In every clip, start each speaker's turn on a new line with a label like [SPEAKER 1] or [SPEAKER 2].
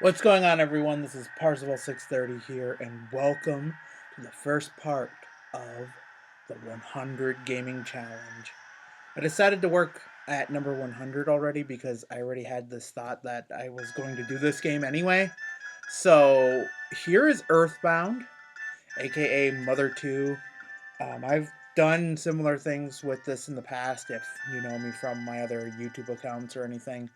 [SPEAKER 1] What's going on, everyone? This is Parzival630 here, and welcome to the first part of the 100 Gaming Challenge. I decided to work at number 100 already because I already had this thought that I was going to do this game anyway. So here is Earthbound, aka Mother 2. I've done similar things with this in the past, if you know me from my other YouTube accounts or anything.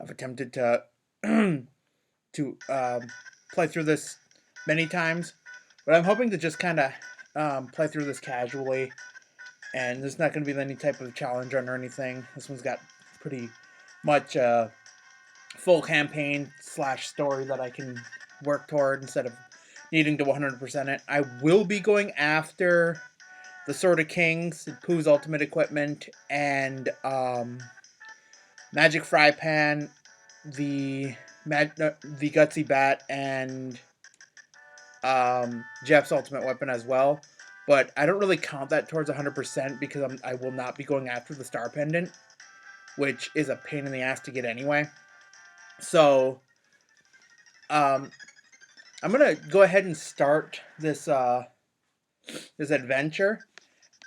[SPEAKER 1] I've attempted to to play through this many times, but I'm hoping to just kind of play through this casually, and there's not going to be any type of challenge run or anything. This one's got pretty much a full campaign slash story that I can work toward instead of needing to 100% it. I will be going after the Sword of Kings, Pooh's Ultimate Equipment, and Magic Fry Pan, the the Gutsy Bat, and Jeff's ultimate weapon as well. But I don't really count that towards 100% because I will not be going after the Star Pendant, which is a pain in the ass to get anyway. So um, I'm gonna go ahead and start this adventure,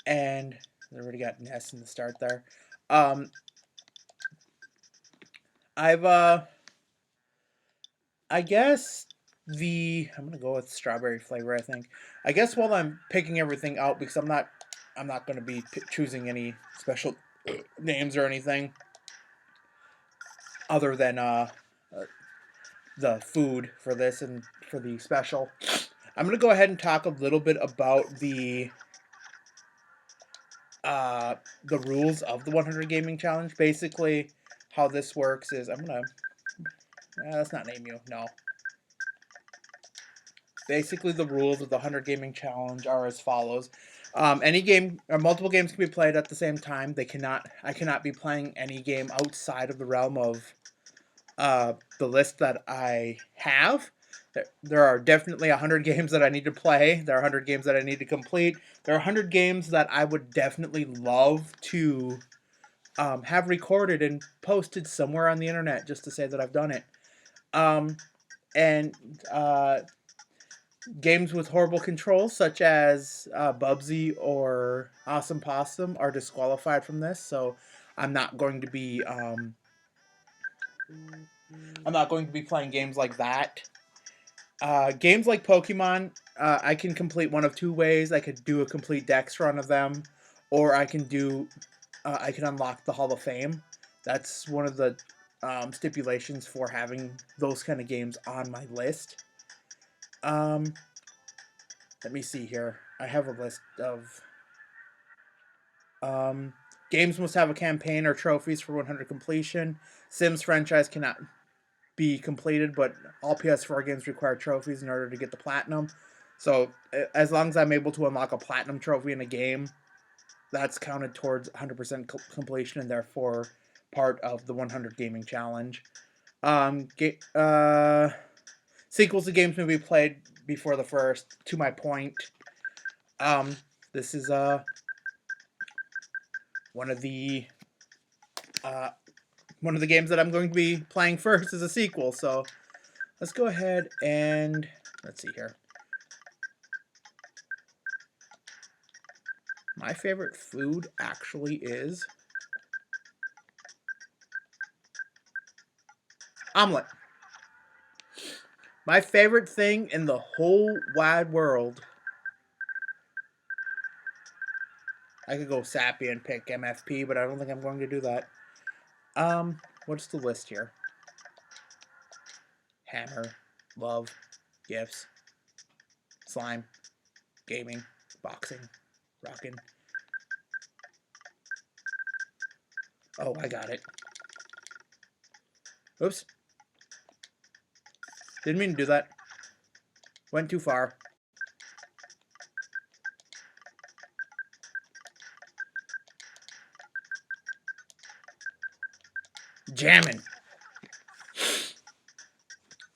[SPEAKER 1] and I already got an S in the start there. Um, I've I guess I'm gonna go with strawberry flavor. I think. I guess while I'm picking everything out, because I'm not gonna be choosing any special names or anything other than the food for this and for the special. I'm gonna go ahead and talk a little bit about uh, the rules of the 100 Gaming Challenge. Basically, how this works is I'm gonna let's not name you. No. Basically, the rules of the 100 Gaming Challenge are as follows. Any game or multiple games can be played at the same time. I cannot be playing any game outside of the realm of the list that I have. There are definitely 100 games that I need to play. There are 100 games that I need to complete. There are 100 games that I would definitely love to have recorded and posted somewhere on the internet just to say that I've done it. Um, and Games with horrible controls, such as Bubsy or Awesome Possum, are disqualified from this. So I'm not going to be I'm not going to be playing games like that. Games like Pokemon, I can complete one of two ways. I could do a complete Dex run of them, or I can unlock the Hall of Fame. That's one of the stipulations for having those kind of games on my list. Um, Let me see here. I have a list of um, games must have a campaign or trophies for 100 completion. Sims franchise cannot be completed, but all PS4 games require trophies in order to get the platinum. So as long as I'm able to unlock a platinum trophy in a game, that's counted towards 100% completion and therefore part of the 100 gaming challenge. Um, ga- uh, Sequels to games may be played before the first. To my point, um, this is one of the uh, one of the games that I'm going to be playing first is a sequel. So let's go ahead and let's see here. My favorite food actually is omelet. My favorite thing in the whole wide world. I could go sappy and pick MFP, but I don't think I'm going to do that. What's the list here? Hammer, love, gifts, slime, gaming, boxing, rockin'. Oh, I got it. Oops. Didn't mean to do that. Went too far. Jamming.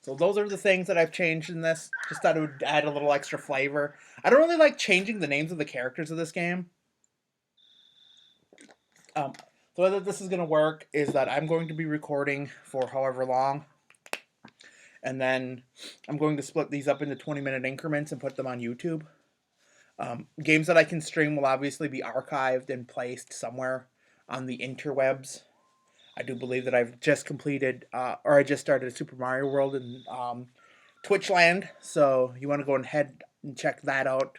[SPEAKER 1] So those are the things that I've changed in this. Just thought it would add a little extra flavor. I don't really like changing the names of the characters of this game. Um, the way that this is going to work is that I'm going to be recording for however long, And then I'm going to split these up into 20-minute increments and put them on YouTube. Games that I can stream will obviously be archived and placed somewhere on the interwebs. I do believe that I've just completed, or I just started Super Mario World in Twitchland, so you want to go ahead and check that out.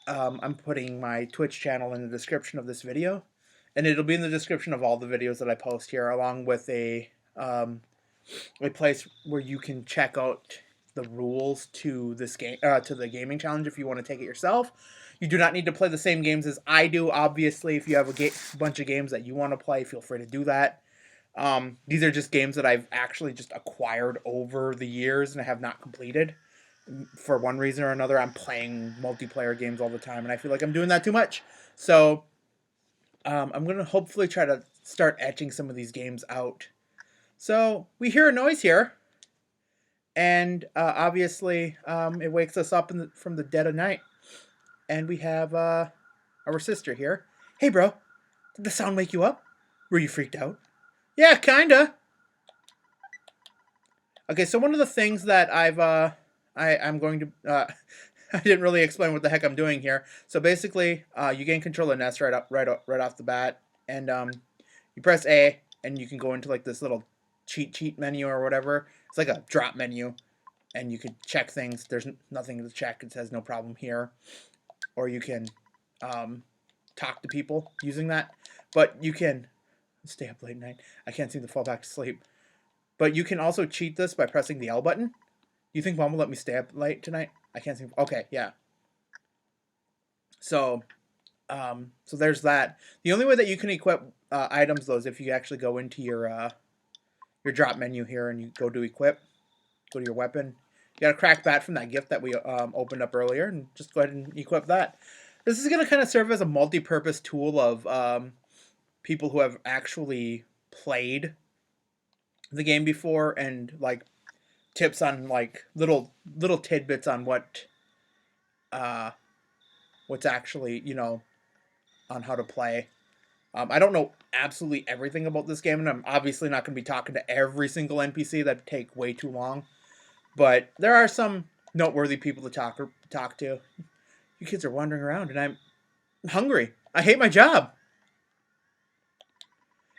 [SPEAKER 1] I'm putting my Twitch channel in the description of this video, and it'll be in the description of all the videos that I post here, along with a place where you can check out the rules to this game, to the gaming challenge if you want to take it yourself. You do not need to play the same games as I do. Obviously, if you have a bunch of games that you want to play, feel free to do that. These are just games that I've actually just acquired over the years and I have not completed. For one reason or another, I'm playing multiplayer games all the time, and I feel like I'm doing that too much. So, I'm going to hopefully try to start etching some of these games out. So, we hear a noise here, and obviously, it wakes us up from the dead of night. And we have our sister here. Hey, bro, did the sound wake you up? Were you freaked out? Yeah, kinda. Okay, so one of the things that I'm going to I didn't really explain what the heck I'm doing here. So basically, you gain control of Nest right off the bat, and you press A, and you can go into like this little cheat sheet menu or whatever. It's like a drop menu, and you can check things. There's nothing to check. It says no problem here, or you can talk to people using that. But you can stay up late night. I can't seem to fall back to sleep. But you can also cheat this by pressing the L button. You think Mom will let me stay up late tonight? I can't seem. Okay, yeah. So there's that. The only way that you can equip items though is if you actually go into your drop menu here and you go to equip, go to your weapon. You got a cracked bat from that gift that we opened up earlier, and just go ahead and equip that. This is going to kind of serve as a multi-purpose tool of people who have actually played the game before, and like tips on like little tidbits on what's actually, you know, on how to play. I don't know absolutely everything about this game, and I'm obviously not going to be talking to every single NPC. That'd take way too long. But there are some noteworthy people to talk to. You kids are wandering around, and I'm hungry. I hate my job.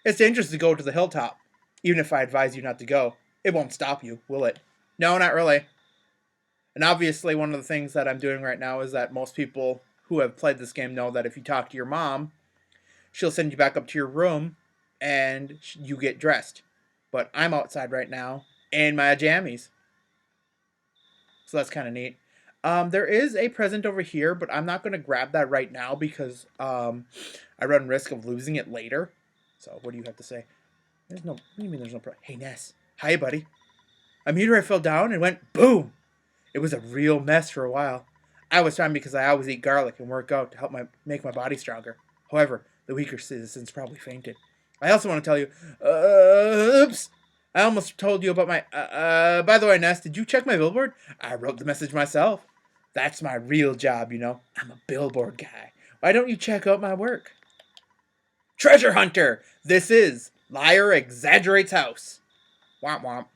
[SPEAKER 1] It's dangerous to go to the hilltop. Even if I advise you not to go, it won't stop you, will it? No, not really. And obviously, one of the things that I'm doing right now is that most people who have played this game know that if you talk to your mom, she'll send you back up to your room, and you get dressed. But I'm outside right now in my jammies. So that's kind of neat. There is a present over here, but I'm not going to grab that right now because I run risk of losing it later. So what do you have to say? There's no... What do you mean there's no... Hey, Ness. Hi, buddy. A meteorite fell down and went boom. It was a real mess for a while. I was fine because I always eat garlic and work out to help make my body stronger. However, the weaker citizens probably fainted. I also want to tell you... oops. I almost told you about my... by the way, Ness, did you check my billboard? I wrote the message myself. That's my real job, you know. I'm a billboard guy. Why don't you check out my work? Treasure hunter! This is Liar Exaggerates House. Womp womp.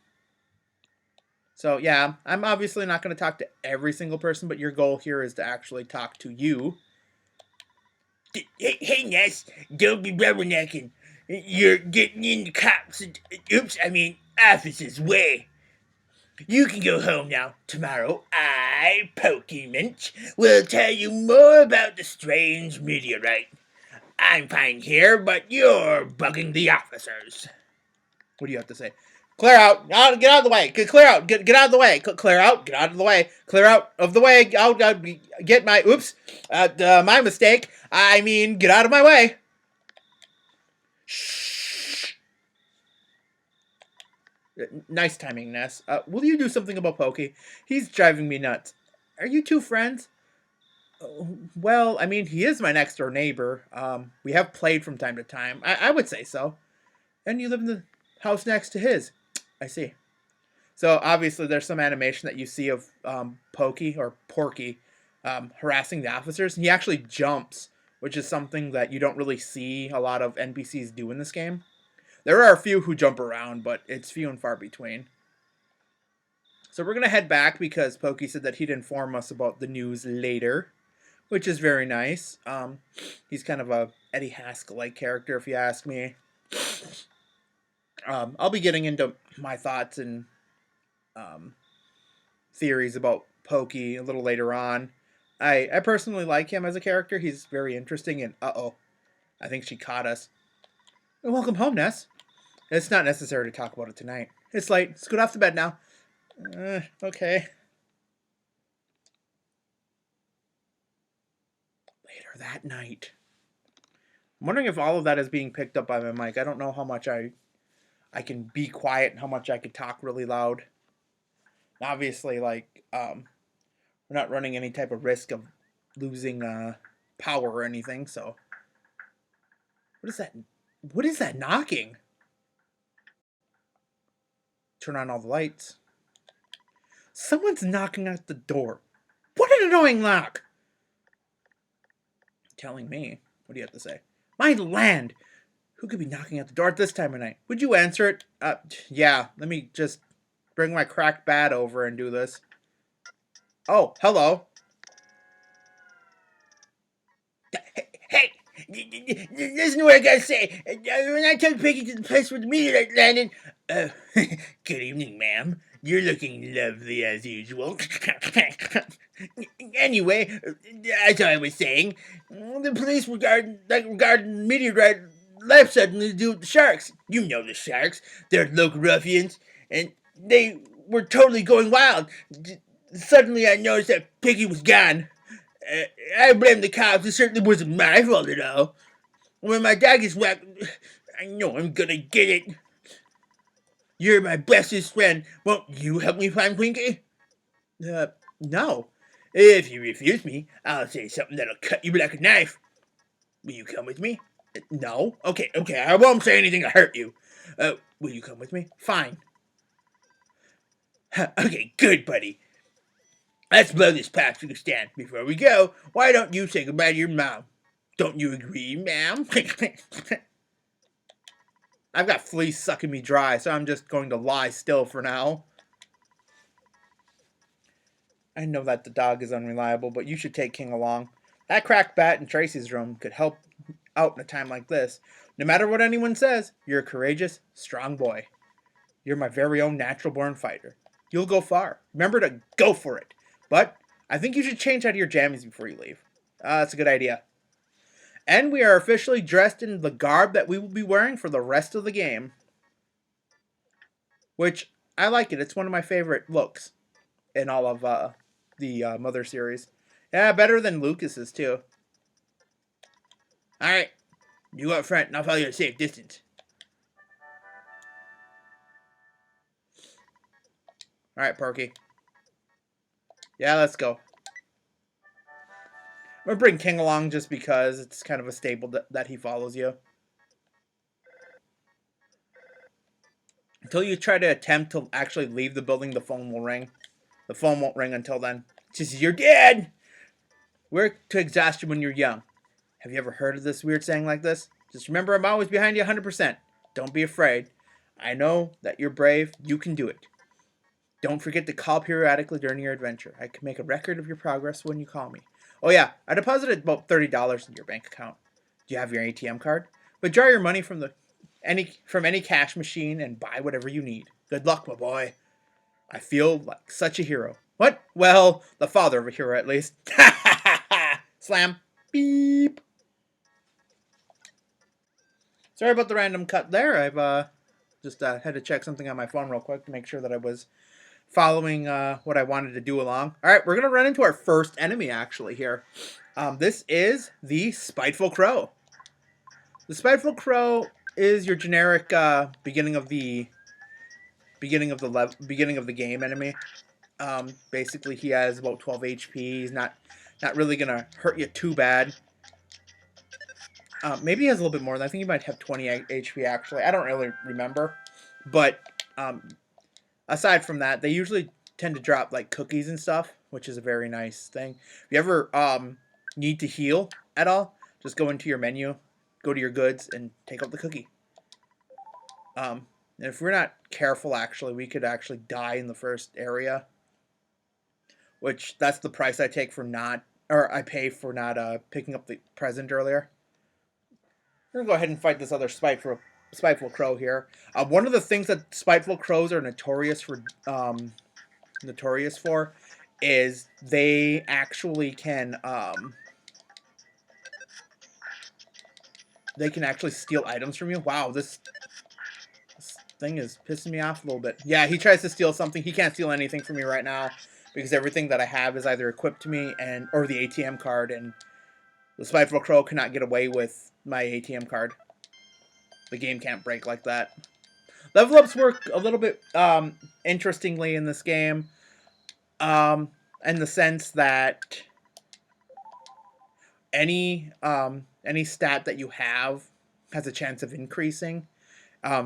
[SPEAKER 1] So, yeah, I'm obviously not going to talk to every single person, but your goal here is to actually talk to you. Hey, Ness, don't be rubbernecking. You're getting in the cops' office's way. You can go home now. Tomorrow, I, Porky Minch, will tell you more about the strange meteorite. I'm fine here, but you're bugging the officers. What do you have to say? Clear out. Get out of the way. Clear out. Get out of the way. Clear out. Get out of the way. Clear out of the way. I'll get my... Oops. My mistake. I mean, get out of my way. Shh. Nice timing, Ness. Will you do something about Pokey? He's driving me nuts. Are you two friends? Well, I mean, he is my next door neighbor. We have played from time to time. I would say so. And you live in the house next to his. I see. So, obviously, there's some animation that you see of Porky harassing the officers. And he actually jumps, which is something that you don't really see a lot of NPCs do in this game. There are a few who jump around, but it's few and far between. So we're going to head back because Pokey said that he'd inform us about the news later, which is very nice. He's kind of a Eddie Haskell-like character, if you ask me. I'll be getting into my thoughts and theories about Pokey a little later on. I personally like him as a character. He's very interesting, and I think she caught us. Well, welcome home, Ness. It's not necessary to talk about it tonight. It's late. Scoot off to bed now. Okay. Later that night. I'm wondering if all of that is being picked up by my mic. I don't know how much I can be quiet and how much I could talk really loud. Obviously, like, we're not running any type of risk of losing power or anything, so. What is that? What is that knocking? Turn on all the lights. Someone's knocking at the door. What an annoying knock! Telling me. What do you have to say? My land! Who could be knocking at the door at this time of night? Would you answer it? Yeah. Let me just bring my cracked bat over and do this. Oh, hello. Hey! Listen to what I gotta say. When I took Piggy to the place where the meteor landed... good evening, ma'am. You're looking lovely as usual. Anyway, as I was saying, the police regarding meteorite left suddenly to do with the sharks. You know the sharks. They're local ruffians, and they were totally going wild. Suddenly I noticed that Piggy was gone. I blame the cops. It certainly wasn't my fault at all. When my dog is whacked, I know I'm gonna get it. You're my bestest friend. Won't you help me find Pinky? No. If you refuse me, I'll say something that'll cut you like a knife. Will you come with me? No. Okay, I won't say anything to hurt you. Will you come with me? Fine. Okay, good, buddy. Let's blow this popsicle stand. Before we go, why don't you say goodbye to your mom? Don't you agree, ma'am? I've got fleas sucking me dry, so I'm just going to lie still for now. I know that the dog is unreliable, but you should take King along. That cracked bat in Tracy's room could help out in a time like this. No matter what anyone says, you're a courageous, strong boy. You're my very own natural-born fighter. You'll go far. Remember to go for it. But I think you should change out of your jammies before you leave. That's a good idea. And we are officially dressed in the garb that we will be wearing for the rest of the game. Which, I like it. It's one of my favorite looks in all of the Mother series. Yeah, better than Lucas's, too. Alright. You go up front, and I'll follow you at a safe distance. Alright, Porky. Yeah, let's go. I'm going to bring King along just because it's kind of a staple that he follows you. Until you try to attempt to actually leave the building, the phone will ring. The phone won't ring until then. Just, you're dead! Work to exhaust you when you're young. Have you ever heard of this weird saying like this? Just remember, I'm always behind you 100%. Don't be afraid. I know that you're brave. You can do it. Don't forget to call periodically during your adventure. I can make a record of your progress when you call me. Oh yeah, I deposited about $30 in your bank account. Do you have your ATM card? Withdraw your money from any cash machine and buy whatever you need. Good luck, my boy. I feel like such a hero. What? Well, the father of a hero, at least. Slam. Beep. Sorry about the random cut there. I've just had to check something on my phone real quick to make sure that I was following what I wanted to do along. All right, we're going to run into our first enemy, actually, here. This is the Spiteful Crow. The Spiteful Crow is your generic beginning of the game enemy. Basically, he has about 12 HP. He's not really going to hurt you too bad. Maybe he has a little bit more. I think he might have 20 HP, actually. I don't really remember. But aside from that, they usually tend to drop like cookies and stuff, which is a very nice thing. If you ever need to heal at all, just go into your menu, go to your goods, and take out the cookie. And if we're not careful, actually, we could actually die in the first area. Which, that's the price I take for not... Or I pay for not picking up the present earlier. We're going to go ahead and fight this other Spiteful Crow here. One of the things that Spiteful Crows are notorious for is they actually can actually steal items from you. Wow, this thing is pissing me off a little bit. Yeah, he tries to steal something. He can't steal anything from me right now because everything that I have is either equipped to me or the ATM card, and the Spiteful Crow cannot get away with my ATM card. The game can't break like that. Level ups work a little bit interestingly in this game, in the sense that any stat that you have has a chance of increasing,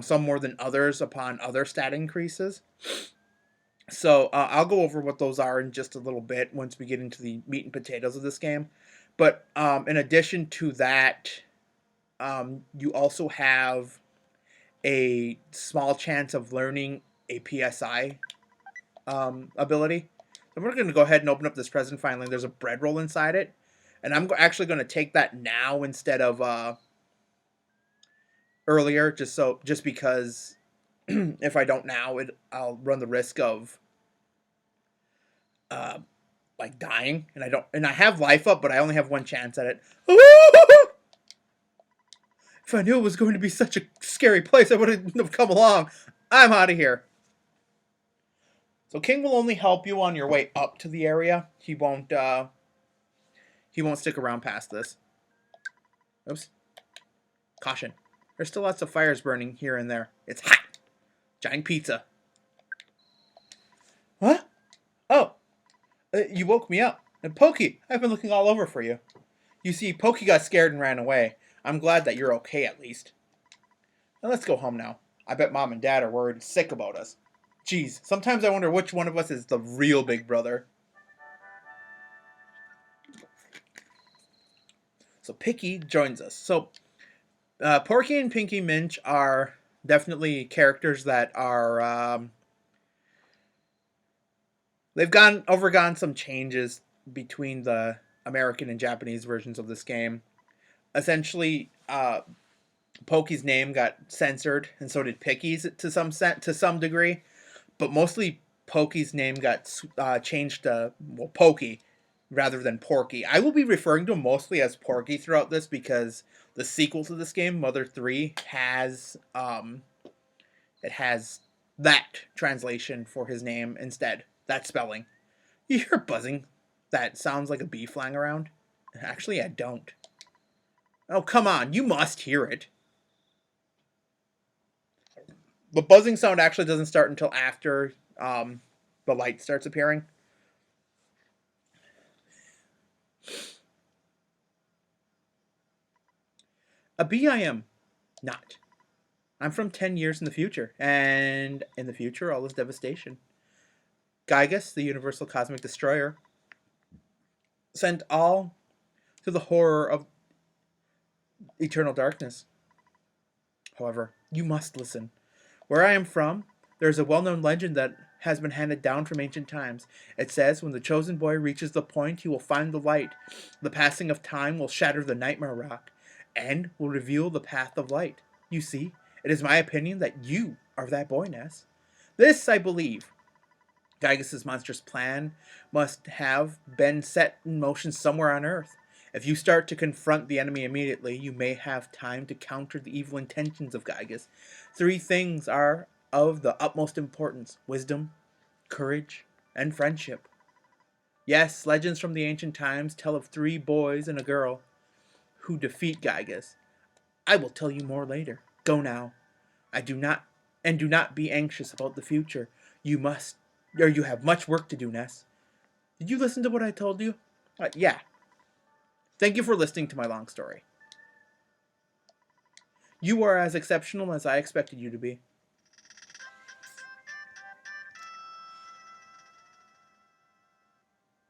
[SPEAKER 1] some more than others upon other stat increases. So I'll go over what those are in just a little bit once we get into the meat and potatoes of this game. But in addition to that, you also have a small chance of learning a PSI ability. So we're going to go ahead and open up this present finally. There's a bread roll inside it. And I'm actually going to take that now instead of earlier, just because if I don't now, I'll run the risk of like dying, and I have life up, but I only have one chance at it. If I knew it was going to be such a scary place, I wouldn't have come along. I'm out of here. So King will only help you on your way up to the area. He won't stick around past this. Oops. Caution. There's still lots of fires burning here and there. It's hot. Giant pizza. What? Oh. You woke me up. And Porky, I've been looking all over for you. You see, Porky got scared and ran away. I'm glad that you're okay at least. Now let's go home now. I bet Mom and Dad are worried sick about us. Geez, sometimes I wonder which one of us is the real big brother. So Picky joins us. So Porky and Pinky Minch are definitely characters that are... they've overgone some changes between the American and Japanese versions of this game. Essentially, Porky's name got censored, and so did Picky's to some degree. But mostly, Porky's name got changed to Porky rather than Porky. I will be referring to him mostly as Porky throughout this because the sequel to this game, Mother 3, has that translation for his name instead. That spelling. You hear buzzing? That sounds like a bee flying around? Actually, I don't. Oh, come on. You must hear it. The buzzing sound actually doesn't start until after the light starts appearing. A bee I am not. I'm from 10 years in the future, and in the future all is devastation. Gygus, the universal cosmic destroyer, sent all to the horror of eternal darkness. However, you must listen. Where I am from, there is a well-known legend that has been handed down from ancient times. It says, when the chosen boy reaches the point, he will find the light. The passing of time will shatter the nightmare rock, and will reveal the path of light. You see, it is my opinion that you are that boy, Ness. This, I believe. Gygus' monstrous plan must have been set in motion somewhere on Earth. If you start to confront the enemy immediately, you may have time to counter the evil intentions of Gygus. 3 things are of the utmost importance: wisdom, courage, and friendship. Yes, legends from the ancient times tell of 3 boys and a girl who defeat Gygus. I will tell you more later. Go now. Do not be anxious about the future. You have much work to do, Ness. Did you listen to what I told you? Yeah. Thank you for listening to my long story. You are as exceptional as I expected you to be.